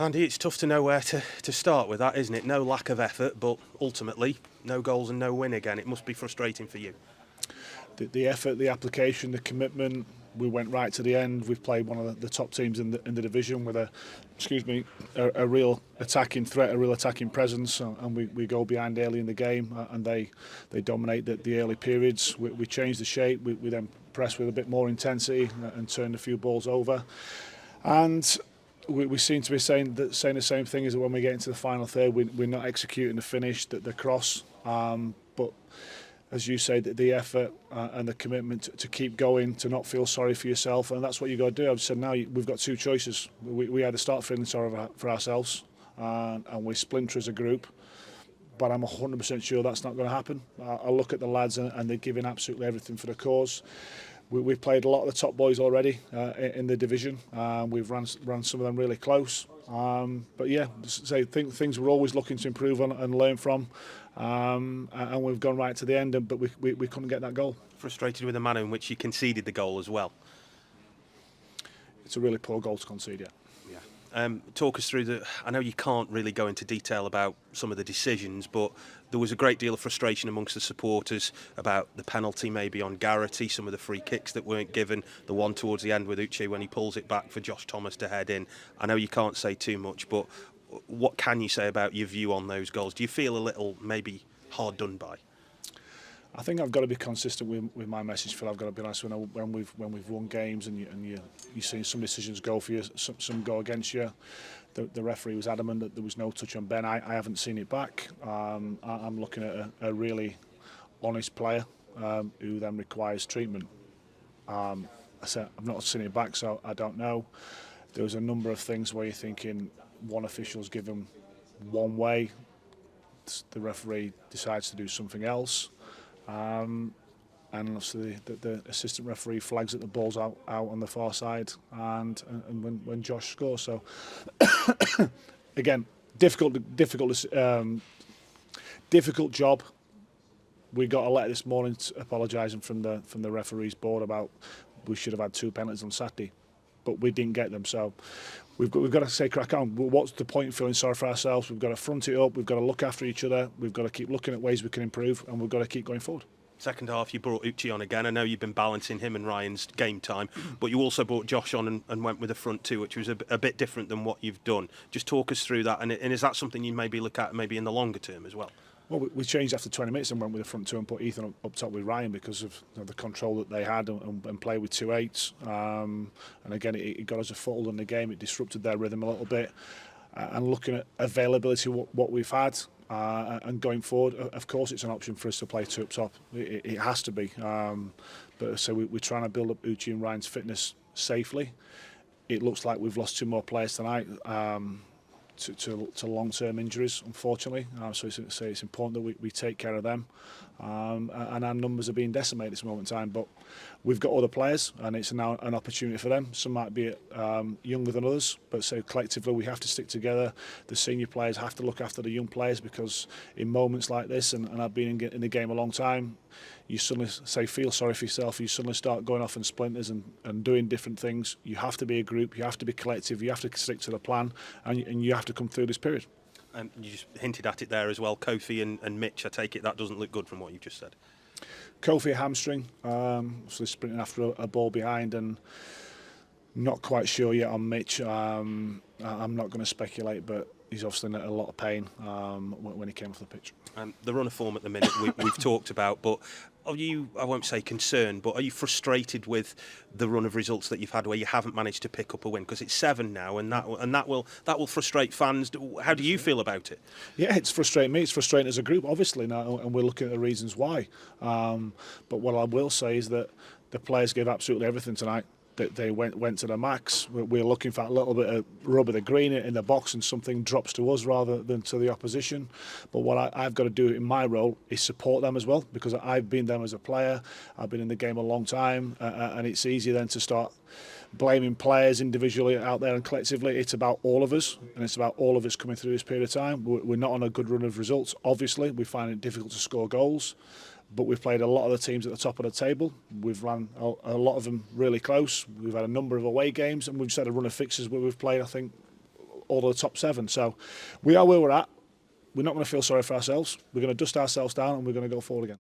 Andy, it's tough to know where to start with that, isn't it? No lack of effort, but ultimately, no goals and no win again. It must be frustrating for you. The effort, the application, the commitment. We went right to the end. We've played one of the top teams in the division with a real attacking threat, a real attacking presence, and we go behind early in the game, and they dominate the early periods. We change the shape. We then press with a bit more intensity and turn a few balls over, and we seem to be saying the same thing as when we get into the final third. We're not executing the finish, the cross, but as you say, the effort and the commitment to keep going, to not feel sorry for yourself, and that's what you got to do. I've said now we've got two choices. We either start feeling sorry for ourselves and we splinter as a group, but I'm 100% sure that's not going to happen. I look at the lads and they're giving absolutely everything for the cause. We've played a lot of the top boys already in the division. We've run some of them really close. But yeah, so things we're always looking to improve on and learn from. And we've gone right to the end, but we couldn't get that goal. Frustrated with the manner in which you conceded the goal as well. It's a really poor goal to concede, yeah. Talk us through I know you can't really go into detail about some of the decisions, but there was a great deal of frustration amongst the supporters about the penalty maybe on Garrity, some of the free kicks that weren't given, the one towards the end with Uche when he pulls it back for Josh Thomas to head in. I know you can't say too much, but what can you say about your view on those goals? Do you feel a little maybe hard done by? I think I've got to be consistent with my message, Phil. I've got to be honest. When we've won games and you see some decisions go for you, some go against you. The referee was adamant that there was no touch on Ben. I haven't seen it back. I'm looking at a really honest player who then requires treatment. I said I've not seen it back, so I don't know. There was a number of things where you're thinking one official's given one way, the referee decides to do something else. And obviously the assistant referee flags that the ball's out on the far side, and when Josh scores. So again, difficult job. We got a letter this morning apologising from the referees board about we should have had 2 penalties on Saturday, but we didn't get them. So we've got to say crack on. What's the point in feeling sorry for ourselves? We've got to front it up. We've got to look after each other. We've got to keep looking at ways we can improve, and we've got to keep going forward. Second half, you brought Uche on again. I know you've been balancing him and Ryan's game time, but you also brought Josh on and went with a front two, which was a bit different than what you've done. Just talk us through that, and is that something you maybe look at maybe in the longer term as well? Well, we changed after 20 minutes and went with the front two and put Ethan up top with Ryan because of the control that they had and play with 2-8s. And again, it got us a foothold in the game. It disrupted their rhythm a little bit. And looking at availability, what we've had, and going forward, of course, it's an option for us to play 2 up top. It has to be. But so we're trying to build up Uche and Ryan's fitness safely. It looks like we've lost 2 more players tonight. To long-term injuries, unfortunately. So it's important that we take care of them. And our numbers are being decimated at this moment in time. But we've got other players, and it's now an opportunity for them. Some might be younger than others, but so collectively we have to stick together. The senior players have to look after the young players, because in moments like this, and I've been in the game a long time, you suddenly feel sorry for yourself. You suddenly start going off in splinters and doing different things. You have to be a group. You have to be collective. You have to stick to the plan, and you have to come through this period. And you just hinted at it there as well. Kofi and Mitch, I take it that doesn't look good from what you've just said. Kofi a hamstring, so sprinting after a ball behind, and not quite sure yet on Mitch. I'm not going to speculate, but he's obviously in a lot of pain when he came off the pitch. The run of form at the minute we've talked about, but are you, I won't say concerned, but are you frustrated with the run of results that you've had where you haven't managed to pick up a win? Because it's 7 now, and that will frustrate fans. How do you feel about it? Yeah, it's frustrating me. It's frustrating as a group, obviously, now, and we're looking at the reasons why. But what I will say is that the players gave absolutely everything tonight. They went to the max. We're looking for a little bit of rub of the green in the box, and something drops to us rather than to the opposition. But what I've got to do in my role is support them as well, because I've been them as a player. I've been in the game a long time, and it's easy then to start blaming players individually out there and collectively. It's about all of us, and it's about all of us coming through this period of time. We're not on a good run of results. Obviously, we find it difficult to score goals. But we've played a lot of the teams at the top of the table. We've run a lot of them really close. We've had a number of away games, and we've just had a run of fixtures where we've played, I think, all of the top 7. So we are where we're at. We're not going to feel sorry for ourselves. We're going to dust ourselves down and we're going to go forward again.